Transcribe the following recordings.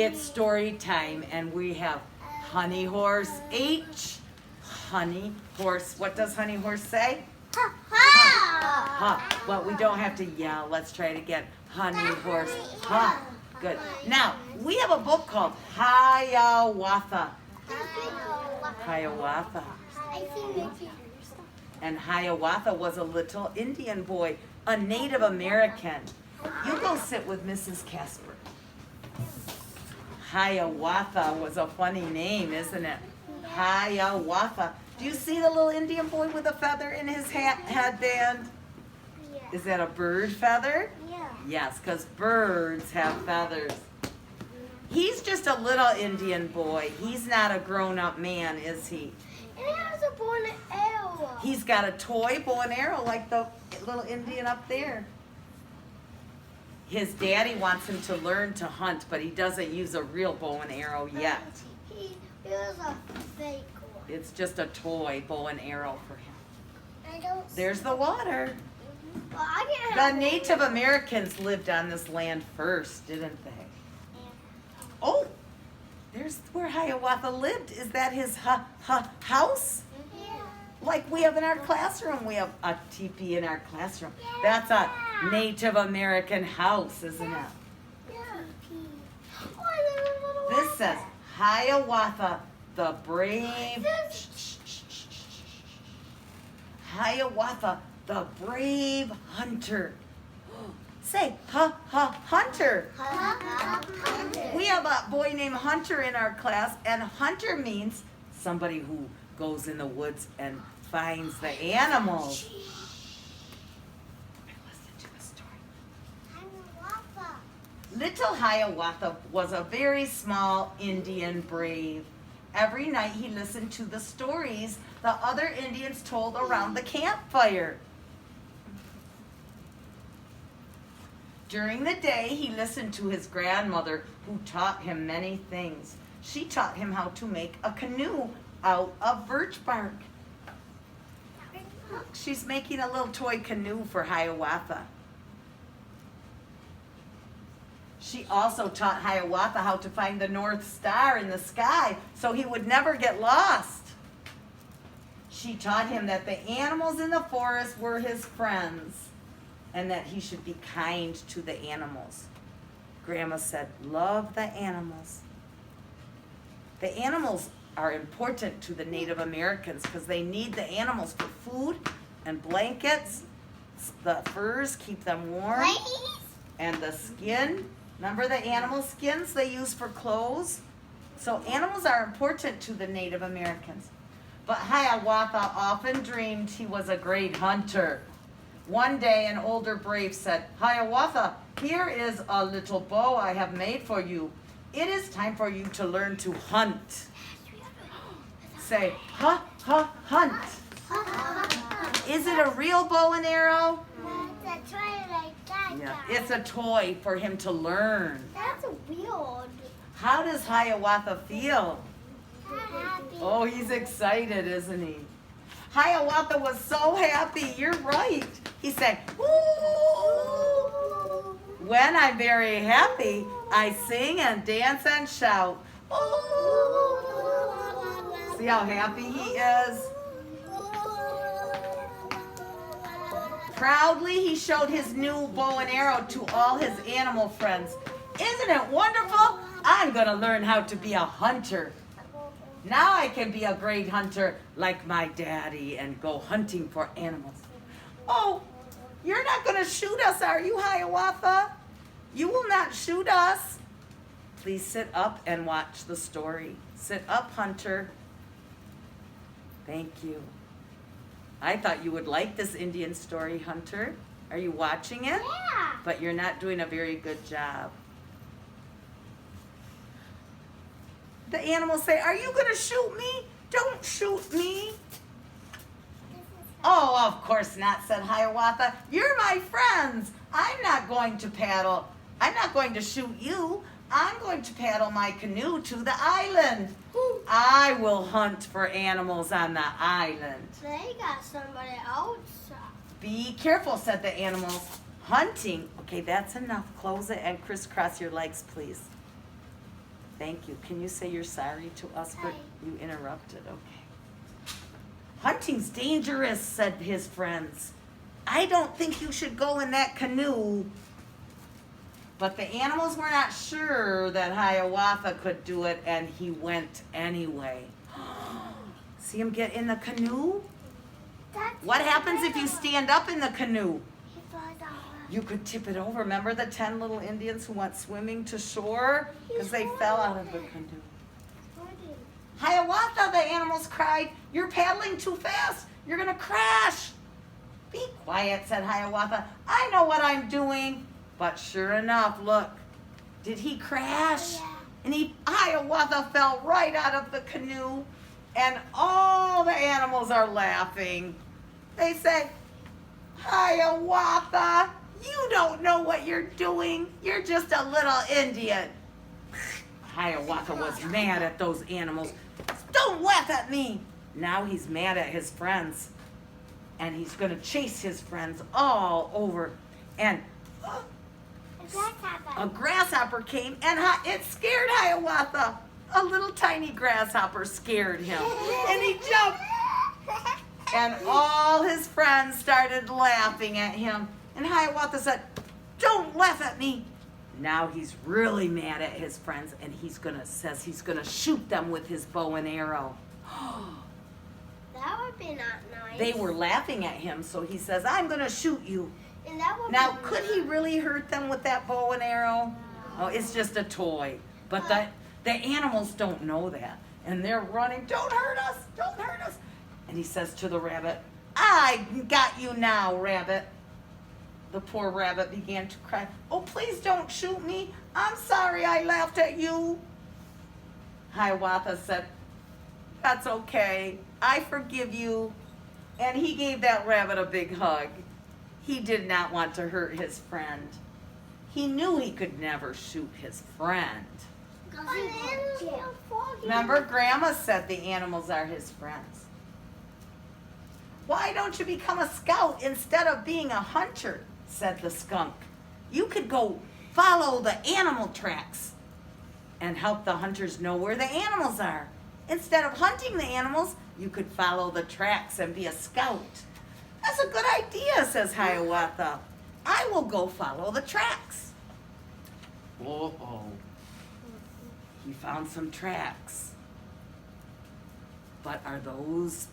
It's story time, and we have Honey Horse H. Honey Horse. What does Honey Horse say? Ha, Ha. Well, we don't have to yell. Let's try it again. Honey Horse. Ha. Good. Now, we have a book called Hiawatha. Hiawatha. And Hiawatha was a little Indian boy, a Native American. You go sit with Mrs. Casper. Hiawatha was a funny name, isn't it? Hiawatha. Do you see the little Indian boy with a feather in his headband? Is that a bird feather? Yeah. Yes, because birds have feathers. He's just a little Indian boy. He's not a grown-up man, is he? And he has a bow and arrow. He's got a toy bow and arrow like the little Indian up there. His daddy wants him to learn to hunt, but he doesn't use a real bow and arrow yet. He was a fake one. It's just a toy bow and arrow for him. I don't. There's the water. Well, I can The have Native Americans lived on this land first, didn't they? Oh, there's where Hiawatha lived. Is that his house? Yeah. Like we have in our classroom. We have a teepee in our classroom. That's a Native American house, isn't it? Yeah. Oh, there's a little This one. says Hiawatha, the brave. Hiawatha, the brave hunter. Say, hunter. We have a boy named Hunter in our class, and hunter means somebody who goes in the woods and finds the animals. Listen to the story. Little Hiawatha was a very small Indian brave. Every night he listened to the stories the other Indians told around the campfire. During the day, he listened to his grandmother, who taught him many things. She taught him how to make a canoe out of birch bark. Look, she's making a little toy canoe for Hiawatha. She also taught Hiawatha how to find the North Star in the sky so he would never get lost. She taught him that the animals in the forest were his friends, and that he should be kind to the animals. Grandma said, love the animals. The animals are important to the Native Americans because they need the animals for food and blankets. The furs keep them warm. And the skin, remember the animal skins they use for clothes? So animals are important to the Native Americans. But Hiawatha often dreamed he was a great hunter. One day, an older brave said, Hiawatha, here is a little bow I have made for you. It is time for you to learn to hunt. Say, hunt. Is it a real bow and arrow? That's right, like that. Yeah, it's a toy for him to learn. That's weird. How does Hiawatha feel? Happy. Oh, he's excited, isn't he? Hiawatha was so happy. You're right. He said, "Ooh." When I'm very happy, I sing and dance and shout. Ooh. See how happy he is? Proudly, he showed his new bow and arrow to all his animal friends. Isn't it wonderful? I'm going to learn how to be a hunter. Now I can be a great hunter like my daddy and go hunting for animals. Oh, you're not going to shoot us, are you, Hiawatha? You will not shoot us. Please sit up and watch the story. Sit up, Hunter. Thank you. I thought you would like this Indian story, Hunter. Are you watching it? Yeah. But you're not doing a very good job. The animals say, are you going to shoot me? Don't shoot me. Oh, of course not, said Hiawatha. You're my friends. I'm not going to paddle. I'm not going to shoot you. I'm going to paddle my canoe to the island. I will hunt for animals on the island. They got somebody else. Be careful, said the animals. Hunting. Okay, that's enough. Close it and crisscross your legs, please. Thank you. Can you say you're sorry to us for you interrupted? Okay. Hunting's dangerous, said his friends. I don't think you should go in that canoe. But the animals were not sure that Hiawatha could do it, and he went anyway. See him get in the canoe? What happens if you stand up in the canoe? He falls over. You could tip it over. Remember the 10 little Indians who went swimming to shore? Because they fell out of the canoe. Hiawatha, the animals cried, you're paddling too fast. You're going to crash. Be quiet, said Hiawatha. I know what I'm doing. But sure enough, look, did he crash? Yeah. And Hiawatha fell right out of the canoe, and all the animals are laughing. They say, Hiawatha, you don't know what you're doing. You're just a little Indian. Hiawatha was mad at those animals. Don't laugh at me. Now he's mad at his friends, and he's going to chase his friends all over. And a grasshopper came, and it scared Hiawatha. A little tiny grasshopper scared him, and he jumped. And all his friends started laughing at him. And Hiawatha said, don't laugh at me. Now he's really mad at his friends, and says he's gonna shoot them with his bow and arrow. That would be not nice. They were laughing at him, so he says, I'm gonna shoot you. And that would Now, be could he really hurt them with that bow and arrow? Oh, it's just a toy. But the animals don't know that. And they're running, don't hurt us, don't hurt us. And he says to the rabbit, I got you now, rabbit. The poor rabbit began to cry. Oh, please don't shoot me. I'm sorry I laughed at you. Hiawatha said, that's okay. I forgive you. And he gave that rabbit a big hug. He did not want to hurt his friend. He knew he could never shoot his friend. Remember, Grandma said the animals are his friends. Why don't you become a scout instead of being a hunter, said the skunk. You could go follow the animal tracks and help the hunters know where the animals are. Instead of hunting the animals, you could follow the tracks and be a scout. That's a good idea, says Hiawatha. I will go follow the tracks. Uh-oh. He found some tracks. But are those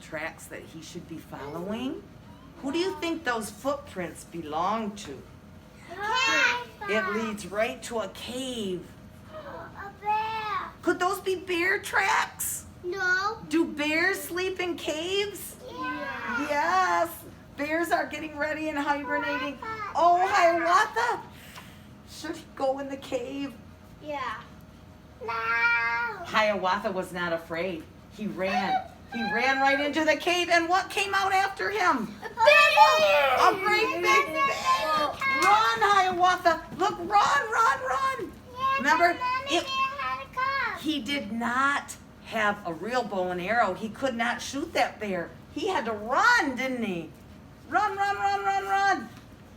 tracks that he should be following? Who do you think those footprints belong to? It leads right to a cave. A bear. Could those be bear tracks? No. Do bears sleep in caves? Yeah. Yes. Bears are getting ready and hibernating. Oh, Hiawatha. Should he go in the cave? Yeah. No. Hiawatha was not afraid. He ran. He ran right into the cave, and what came out after him? A great big bear. Run, Hiawatha. Look, run. Remember, he did not have a real bow and arrow. He could not shoot that bear. He had to run, didn't he? Run.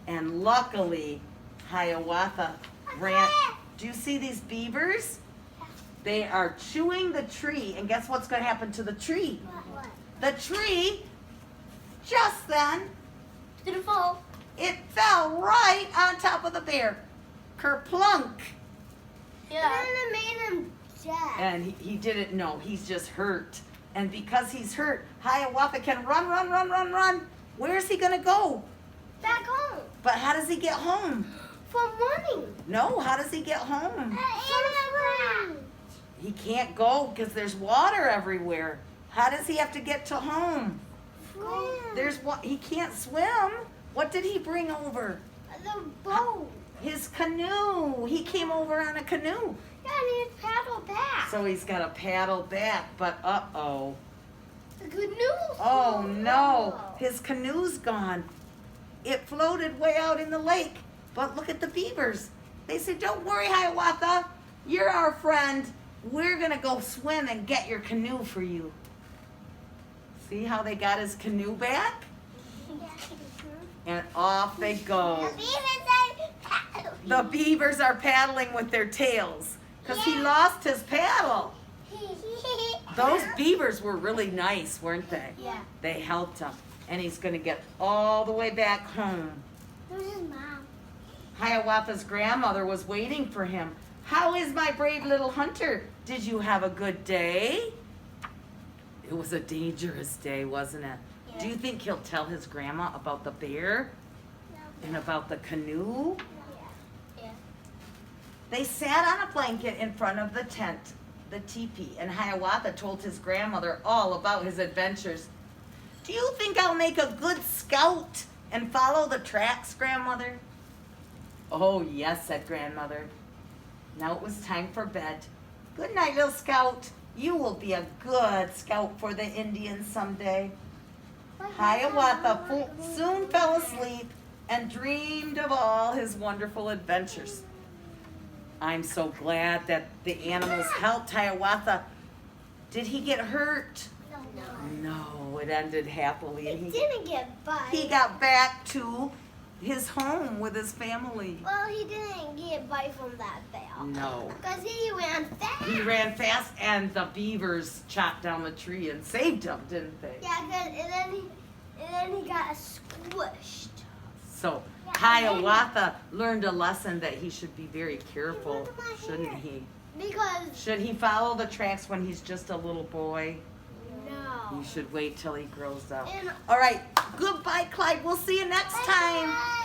And luckily, Hiawatha ran. Do you see these beavers? They are chewing the tree, and guess what's going to happen to the tree? What? The tree, just then, Did it fall? it fell right on top of the bear. Kerplunk. Yeah. And it made him dead. And he didn't know. He's just hurt. And because he's hurt, Hiawatha can run. Where's he going to go? Back home. But how does he get home? From running. No, how does he get home? From He can't go because there's water everywhere. How does he have to get to home? He can't swim. What did he bring over? The boat. His canoe. He came over on a canoe. Yeah, and he's paddled back. So he's got to paddle back, but uh-oh. The good news. Oh no, his canoe's gone. It floated way out in the lake. But look at the beavers. They said, don't worry, Hiawatha. You're our friend. We're going to go swim and get your canoe for you. See how they got his canoe back? And off they go. The beaver said paddle. the beavers are paddling with their tails because he Yeah. lost his paddle. Those beavers were really nice, weren't they? Yeah. They helped him, and he's going to get all the way back home. Who's his mom? Hiawatha's grandmother was waiting for him. How is my brave little hunter? Did you have a good day? It was a dangerous day, wasn't it? Yeah. Do you think he'll tell his grandma about the bear and about the canoe? Yeah. They sat on a blanket in front of the tent, the teepee, and Hiawatha told his grandmother all about his adventures. Do you think I'll make a good scout and follow the tracks, grandmother? Oh, yes, said grandmother. Now it was time for bed. Good night, little scout. You will be a good scout for the Indians someday. Hiawatha soon fell asleep and dreamed of all his wonderful adventures. I'm so glad that the animals helped Hiawatha. Did he get hurt? No, it ended happily. He And didn't get bite. he got back to his home with his family. Well, he didn't get bite from that bear. No. Because he ran fast. He ran fast and the beavers chopped down the tree and saved him, didn't they? Yeah, and then he got squished. So Yeah, Hiawatha learned a lesson that he should be very careful, Look at my shouldn't hair. he? Because Should he follow the tracks when he's just a little boy? no. You should wait till he grows up. And All right, goodbye, Clyde. We'll see you next time. Bye.